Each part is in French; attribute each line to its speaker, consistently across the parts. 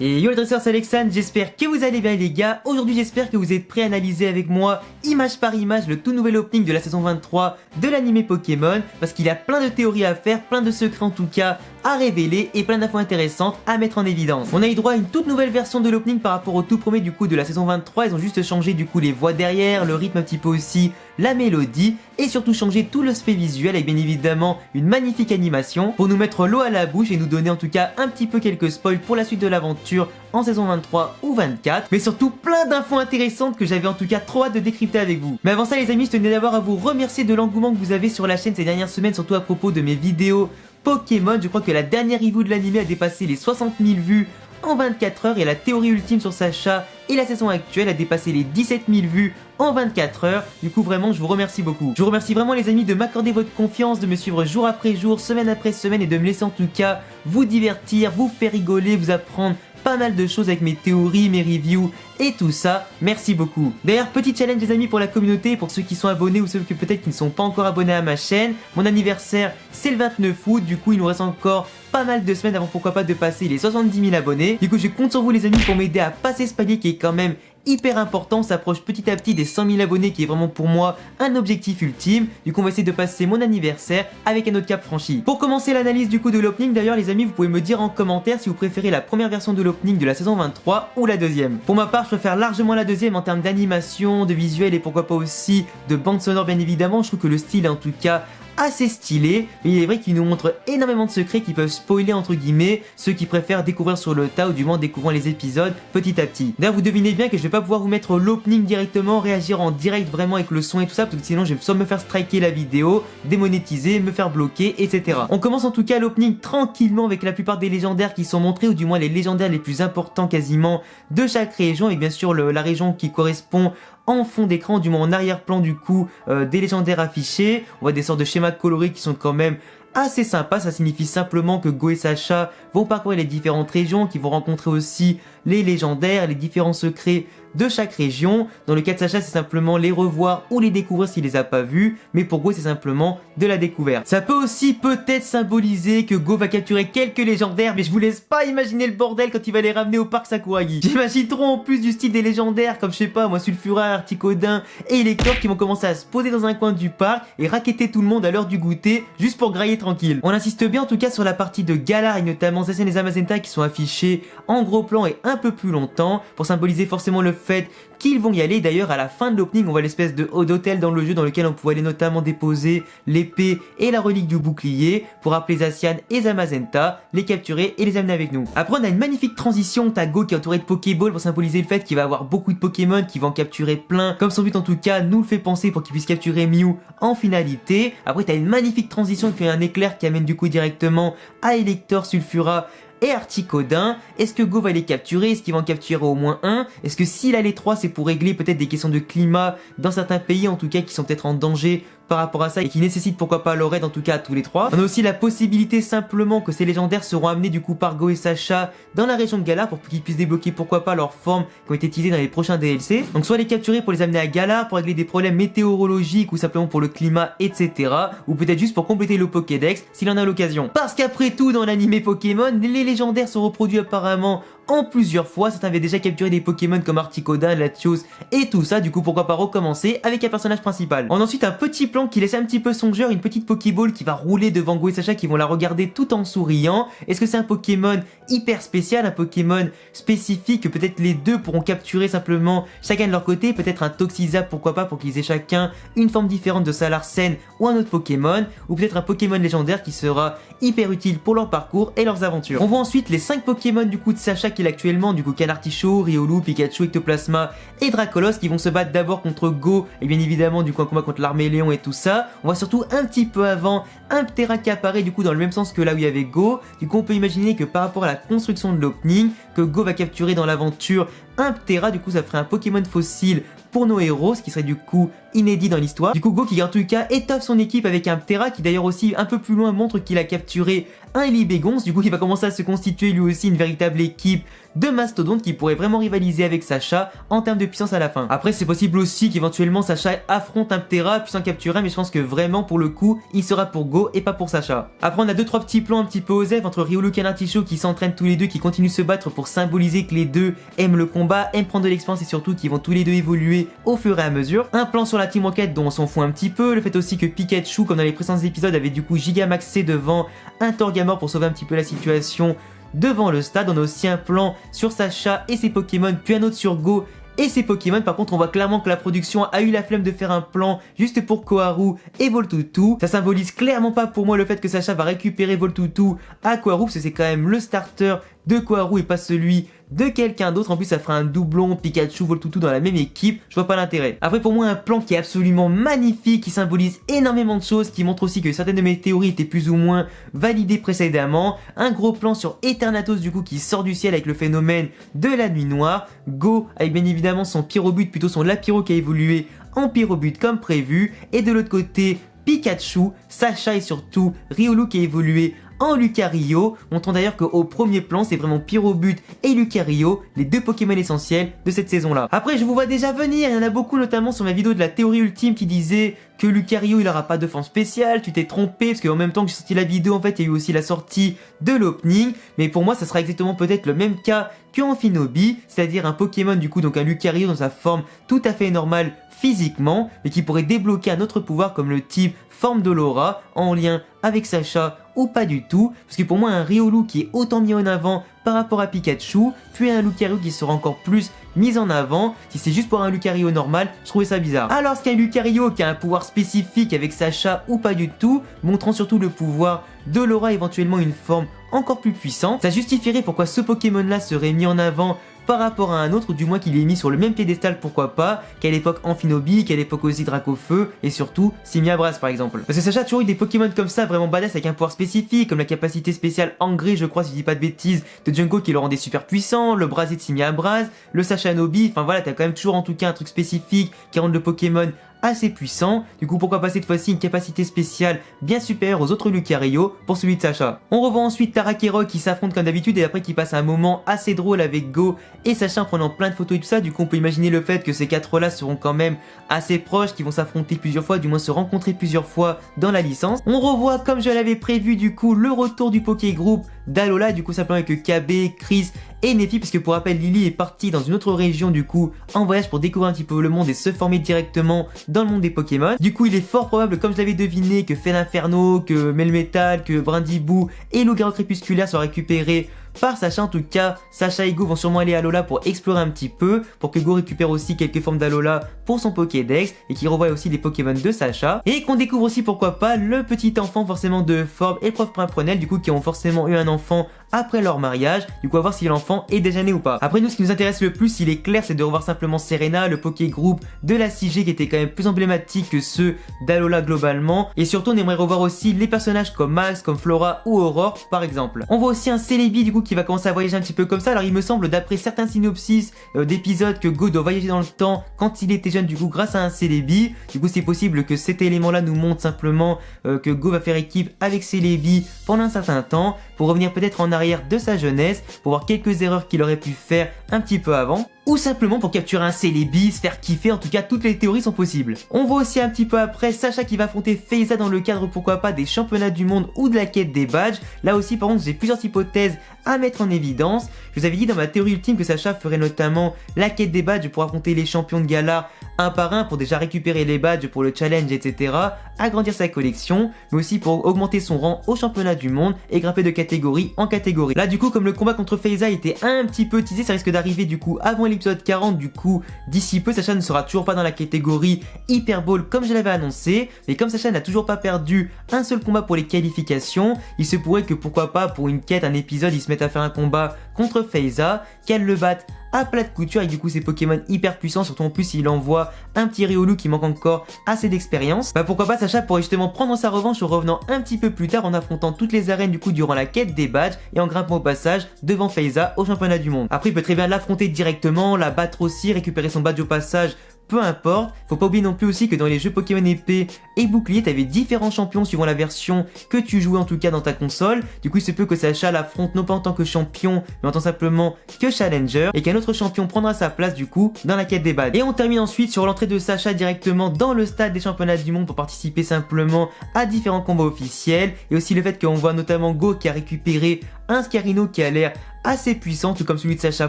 Speaker 1: Et yo les dresseurs, c'est Alexandre, j'espère que vous allez bien les gars. Aujourd'hui j'espère que vous êtes prêts à analyser avec moi, image par image, le tout nouvel opening de la saison 23 de l'animé Pokémon. Parce qu'il y a plein de théories à faire, plein de secrets en tout cas à révéler et plein d'infos intéressantes à mettre en évidence. On a eu droit à une toute nouvelle version de l'opening par rapport au tout premier du coup de la saison 23. Ils ont juste changé du coup les voix derrière, le rythme un petit peu aussi, la mélodie et surtout changé tout l'aspect visuel avec bien évidemment une magnifique animation pour nous mettre l'eau à la bouche et nous donner en tout cas un petit peu quelques spoils pour la suite de l'aventure en saison 23 ou 24, mais surtout plein d'infos intéressantes que j'avais en tout cas trop hâte de décrypter avec vous. Mais avant ça les amis, je tenais d'abord à vous remercier de l'engouement que vous avez sur la chaîne ces dernières semaines, surtout à propos de mes vidéos Pokémon. Je crois que la dernière review de l'anime a dépassé les 60 000 vues en 24 heures et la théorie ultime sur Sacha et la saison actuelle a dépassé les 17 000 vues en 24 heures. Du coup vraiment je vous remercie beaucoup. Je vous remercie vraiment les amis de m'accorder votre confiance, de me suivre jour après jour, semaine après semaine et de me laisser en tout cas vous divertir, vous faire rigoler, vous apprendre pas mal de choses avec mes théories, mes reviews et tout ça, merci beaucoup. D'ailleurs, petit challenge les amis pour la communauté, pour ceux qui sont abonnés ou ceux qui peut-être qui ne sont pas encore abonnés à ma chaîne. Mon anniversaire c'est le 29 août, du coup il nous reste encore pas mal de semaines avant pourquoi pas de passer les 70 000 abonnés. Du coup je compte sur vous les amis pour m'aider à passer ce palier qui est quand même hyper important, on s'approche petit à petit des 100 000 abonnés qui est vraiment pour moi un objectif ultime. Du coup on va essayer de passer mon anniversaire avec un autre cap franchi. Pour commencer l'analyse du coup de l'opening, d'ailleurs les amis vous pouvez me dire en commentaire si vous préférez la première version de l'opening de la saison 23 ou la deuxième. Pour ma part je préfère largement la deuxième en termes d'animation, de visuel et pourquoi pas aussi de bande sonore bien évidemment. Je trouve que le style est en tout cas assez stylé, mais il est vrai qu'il nous montre énormément de secrets qui peuvent spoiler entre guillemets ceux qui préfèrent découvrir sur le tas ou du moins découvrant les épisodes petit à petit. D'ailleurs vous devinez bien que je vais pas pouvoir vous mettre l'opening directement, réagir en direct vraiment avec le son et tout ça parce que sinon je vais soit me faire striker la vidéo, démonétiser, me faire bloquer, etc. On commence en tout cas l'opening tranquillement avec la plupart des légendaires qui sont montrés ou du moins les légendaires les plus importants quasiment de chaque région et bien sûr la région qui correspond en fond d'écran, du moins en arrière-plan du coup des légendaires affichés. On voit des sortes de schémas colorés qui sont quand même assez sympas. Ça signifie simplement que Go et Sacha vont parcourir les différentes régions, qui vont rencontrer aussi les légendaires, les différents secrets de chaque région. Dans le cas de Sacha c'est simplement les revoir ou les découvrir s'il les a pas vus, mais pour Go c'est simplement de la découverte. Ça peut aussi peut-être symboliser que Go va capturer quelques légendaires, mais je vous laisse pas imaginer le bordel quand il va les ramener au parc Sakuragi. J'imagine trop en plus du style des légendaires comme je sais pas moi Sulfura, Articodin et Elector qui vont commencer à se poser dans un coin du parc et racketter tout le monde à l'heure du goûter juste pour grailler tranquille. On insiste bien en tout cas sur la partie de Galar et notamment Zacian et Zamazenta qui sont affichés en gros plan et un peu plus longtemps pour symboliser forcément le fait qu'ils vont y aller. D'ailleurs à la fin de l'opening on voit l'espèce de haut d'hôtel dans le jeu dans lequel on pouvait aller notamment déposer l'épée et la relique du bouclier pour appeler Zacian et Zamazenta, les capturer et les amener avec nous. Après on a une magnifique transition, t'as Go qui est entouré de Pokéball pour symboliser le fait qu'il va avoir beaucoup de Pokémon qui vont en capturer plein, comme son but en tout cas nous le fait penser pour qu'il puisse capturer Mew en finalité. Après t'as une magnifique transition qui fait un éclair qui amène du coup directement à Elector, Sulfura et Articodin. Est-ce que Go va les capturer? Est-ce qu'il va en capturer au moins un? Est-ce que s'il a les trois c'est pour régler peut-être des questions de climat dans certains pays en tout cas qui sont peut-être en danger par rapport à ça et qui nécessitent pourquoi pas leur aide en tout cas à tous les trois. On a aussi la possibilité simplement que ces légendaires seront amenés du coup par Go et Sacha dans la région de Galar pour qu'ils puissent débloquer pourquoi pas leurs formes qui ont été utilisées dans les prochains DLC. Donc soit les capturer pour les amener à Galar pour régler des problèmes météorologiques ou simplement pour le climat etc. Ou peut-être juste pour compléter le Pokédex s'il en a l'occasion. Parce qu'après tout dans l'animé Pokémon, les légendaires sont reproduits apparemment en plusieurs fois. Certains avaient déjà capturé des Pokémon comme Articodin, Latios et tout ça, du coup pourquoi pas recommencer avec un personnage principal. On a ensuite un petit plan qui laisse un petit peu songeur, une petite Pokéball qui va rouler devant Go et Sacha qui vont la regarder tout en souriant. Est-ce que c'est un Pokémon hyper spécial, un Pokémon spécifique que peut-être les deux pourront capturer simplement chacun de leur côté, peut-être un Toxizap pourquoi pas pour qu'ils aient chacun une forme différente de Salarsen ou un autre Pokémon, ou peut-être un Pokémon légendaire qui sera hyper utile pour leur parcours et leurs aventures. On voit ensuite les 5 Pokémon du coup de Sacha qu'il a actuellement, du coup Canartichaud, Riolu, Pikachu, Ectoplasma et Dracolos qui vont se battre d'abord contre Go et bien évidemment du coup un combat contre l'Arméléon et tout ça. On voit surtout un petit peu avant un Ptera qui apparaît du coup dans le même sens que là où il y avait Go. Du coup on peut imaginer que par rapport à la construction de l'opening, que Go va capturer dans l'aventure un Ptera, du coup ça ferait un Pokémon fossile pour nos héros, ce qui serait du coup inédit dans l'histoire. Du coup Go qui en tout cas étoffe son équipe avec un Ptera qui d'ailleurs aussi un peu plus loin montre qu'il a capturé un Libégons. Du coup il va commencer à se constituer lui aussi une véritable équipe de mastodonte qui pourrait vraiment rivaliser avec Sacha en termes de puissance à la fin. Après c'est possible aussi qu'éventuellement Sacha affronte un Ptera puissant capturé, mais je pense que vraiment pour le coup il sera pour Go et pas pour Sacha. Après on a 2-3 petits plans un petit peu osef entre Riolu et Artichaut qui s'entraînent tous les deux, qui continuent de se battre pour symboliser que les deux aiment le combat, aiment prendre de l'expérience et surtout qu'ils vont tous les deux évoluer au fur et à mesure. Un plan sur la Team Rocket dont on s'en fout un petit peu, le fait aussi que Pikachu comme dans les précédents épisodes avait du coup Gigamaxé devant un Torgamore pour sauver un petit peu la situation devant le stade. On a aussi un plan sur Sacha et ses Pokémon, puis un autre sur Go et ses Pokémon. Par contre on voit clairement que la production a eu la flemme de faire un plan juste pour Koharu et Voltutu. Ça symbolise clairement pas pour moi le fait que Sacha va récupérer Voltutu à Koharu, parce que c'est quand même le starter de Koharu et pas celui de quelqu'un d'autre. En plus ça fera un doublon Pikachu Voltutu dans la même équipe, je vois pas l'intérêt. Après pour moi un plan qui est absolument magnifique, qui symbolise énormément de choses, qui montre aussi que certaines de mes théories étaient plus ou moins validées précédemment. Un gros plan sur Eternatus du coup qui sort du ciel avec le phénomène de la nuit noire. Go avec bien évidemment son Pyrobut, plutôt son Lapyro qui a évolué en Pyrobut comme prévu. Et de l'autre côté Pikachu, Sacha et surtout Riolu qui a évolué en Lucario, montrant d'ailleurs qu'au premier plan c'est vraiment Pyrobut et Lucario, les deux Pokémon essentiels de cette saison là. Après je vous vois déjà venir, il y en a beaucoup notamment sur ma vidéo de la théorie ultime qui disait que Lucario il aura pas de forme spéciale, tu t'es trompé parce qu'en même temps que j'ai sorti la vidéo en fait il y a eu aussi la sortie de l'opening, mais pour moi ça sera exactement peut-être le même cas qu'Amphinobi, c'est-à-dire un Pokémon du coup donc un Lucario dans sa forme tout à fait normale physiquement, mais qui pourrait débloquer un autre pouvoir comme le type forme de l'aura en lien avec Sacha ou pas du tout, parce que pour moi un Riolu qui est autant mis en avant par rapport à Pikachu, puis un Lucario qui sera encore plus mis en avant. Si c'est juste pour un Lucario normal, je trouvais ça bizarre. Alors qu'un Lucario qui a un pouvoir spécifique avec Sacha ou pas du tout, montrant surtout le pouvoir de l'aura, éventuellement une forme encore plus puissante, ça justifierait pourquoi ce Pokémon là serait mis en avant par rapport à un autre, ou du moins qu'il est mis sur le même piédestal, pourquoi pas, qu'à l'époque Amphinobi, qu'à l'époque aussi Dracofeu, et surtout Simiabras par exemple. Parce que Sacha a toujours eu des Pokémon comme ça, vraiment badass avec un pouvoir spécifique, comme la capacité spéciale Engrais, je crois si je dis pas de bêtises, de Junko qui le rendait super puissant, le brasier de Simiabras, le Sacha Nobi, enfin voilà, t'as quand même toujours en tout cas un truc spécifique qui rend le Pokémon assez puissant. Du coup pourquoi pas cette fois-ci une capacité spéciale bien supérieure aux autres Lucario pour celui de Sacha. On revoit ensuite Tarak et Rock qui s'affrontent comme d'habitude et après qui passent un moment assez drôle avec Go et Sacha en prenant plein de photos et tout ça. Du coup on peut imaginer le fait que ces quatre là seront quand même assez proches, qui vont s'affronter plusieurs fois, du moins se rencontrer plusieurs fois dans la licence. On revoit comme je l'avais prévu du coup le retour du Poké Group d'Alola, du coup simplement avec KB, Chris et Nefi, parce que pour rappel Lily est partie dans une autre région du coup en voyage pour découvrir un petit peu le monde et se former directement dans le monde des Pokémon. Du coup il est fort probable, comme je l'avais deviné, que Felinferno, que Melmetal, que Brindibou et Loup-Garou Crépusculaire soient récupérés par Sacha. En tout cas, Sacha et Go vont sûrement aller à Alola pour explorer un petit peu, pour que Go récupère aussi quelques formes d'Alola pour son Pokédex et qu'il revoie aussi les Pokémon de Sacha. Et qu'on découvre aussi pourquoi pas le petit enfant forcément de Forbe et le prof Pimprenel, du coup qui ont forcément eu un enfant après leur mariage, du coup à voir si l'enfant est déjà né ou pas. Après nous ce qui nous intéresse le plus, il est clair, c'est de revoir simplement Serena, le Poké Group de la 6G qui était quand même plus emblématique que ceux d'Alola globalement, et surtout on aimerait revoir aussi les personnages comme Max, comme Flora ou Aurore par exemple. On voit aussi un Celebi du coup qui va commencer à voyager un petit peu comme ça. Alors il me semble d'après certains synopsis d'épisodes que Go doit voyager dans le temps quand il était jeune du coup grâce à un Celebi. Du coup c'est possible que cet élément là nous montre simplement que Go va faire équipe avec Celebi pendant un certain temps pour revenir peut-être en arrière de sa jeunesse, pour voir quelques erreurs qu'il aurait pu faire un petit peu avant, ou simplement pour capturer un Celebi, se faire kiffer. En tout cas toutes les théories sont possibles. On voit aussi un petit peu après Sacha qui va affronter Feiza dans le cadre pourquoi pas des championnats du monde ou de la quête des badges. Là aussi par contre j'ai plusieurs hypothèses à mettre en évidence. Je vous avais dit dans ma théorie ultime que Sacha ferait notamment la quête des badges pour affronter les champions de Galar un par un, pour déjà récupérer les badges pour le challenge etc, agrandir sa collection, mais aussi pour augmenter son rang au championnat du monde et grimper de catégorie en catégorie. Là du coup comme le combat contre Feiza était un petit peu teasé, ça risque d'arriver du coup avant l'épisode 40, du coup d'ici peu Sacha ne sera toujours pas dans la catégorie Hyper Ball comme je l'avais annoncé, mais comme Sacha n'a toujours pas perdu un seul combat pour les qualifications, il se pourrait que pourquoi pas pour une quête, un épisode, il se mette à faire un combat contre Feiza, qu'elle le batte à plat de couture avec du coup ses Pokémon hyper puissants, surtout en plus il envoie un petit Riolu qui manque encore assez d'expérience. Bah pourquoi pas Sacha pourrait justement prendre sa revanche en revenant un petit peu plus tard en affrontant toutes les arènes du coup durant la quête des badges et en grimpant au passage devant Feiza au championnat du monde. Après il peut très bien l'affronter directement, la battre aussi, récupérer son badge au passage peu importe. Faut pas oublier non plus aussi que dans les jeux Pokémon épée et bouclier, t'avais différents champions suivant la version que tu jouais en tout cas dans ta console. Du coup, il se peut que Sacha l'affronte non pas en tant que champion, mais en tant simplement que challenger, et qu'un autre champion prendra sa place du coup dans la quête des badges. Et on termine ensuite sur l'entrée de Sacha directement dans le stade des championnats du monde pour participer simplement à différents combats officiels, et aussi le fait qu'on voit notamment Go qui a récupéré un Scarino qui a l'air assez puissant, tout comme celui de Sacha,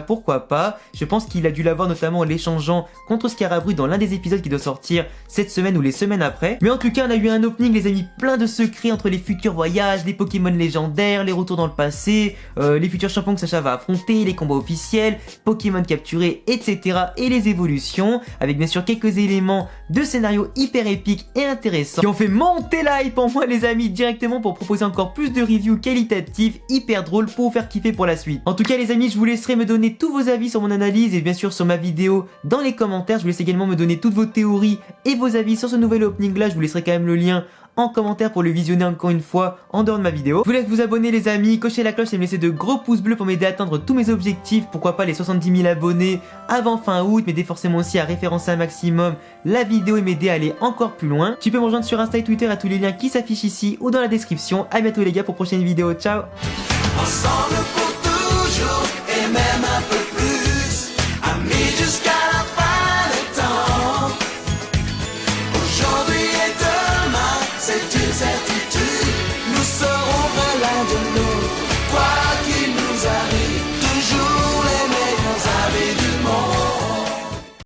Speaker 1: pourquoi pas. Je pense qu'il a dû l'avoir notamment en l'échangeant contre Scarabru dans l'un des épisodes qui doit sortir cette semaine ou les semaines après. Mais en tout cas, on a eu un opening, les amis, plein de secrets entre les futurs voyages, les Pokémon légendaires, les retours dans le passé, les futurs champions que Sacha va affronter, les combats officiels, Pokémon capturés, etc. et les évolutions, avec bien sûr quelques éléments de scénario hyper épiques et intéressants qui ont fait monter la hype en moi, les amis, directement pour proposer encore plus de reviews qualitatives, hyper drôles pour vous faire kiffer pour la suite. En tout cas les amis, je vous laisserai me donner tous vos avis sur mon analyse et bien sûr sur ma vidéo dans les commentaires. Je vous laisse également me donner toutes vos théories et vos avis sur ce nouvel opening là. Je vous laisserai quand même le lien en commentaire pour le visionner encore une fois en dehors de ma vidéo. Je vous laisse vous abonner les amis, cocher la cloche et me laisser de gros pouces bleus pour m'aider à atteindre tous mes objectifs. Pourquoi pas les 70 000 abonnés avant fin août, m'aider forcément aussi à référencer un maximum la vidéo et m'aider à aller encore plus loin. Tu peux me rejoindre sur Insta et Twitter à tous les liens qui s'affichent ici ou dans la description. A bientôt les gars pour prochaine vidéo, ciao.
Speaker 2: Ensemble pour toujours et même un peu plus, amis jusqu'à la fin des temps. Aujourd'hui et demain, c'est une certitude.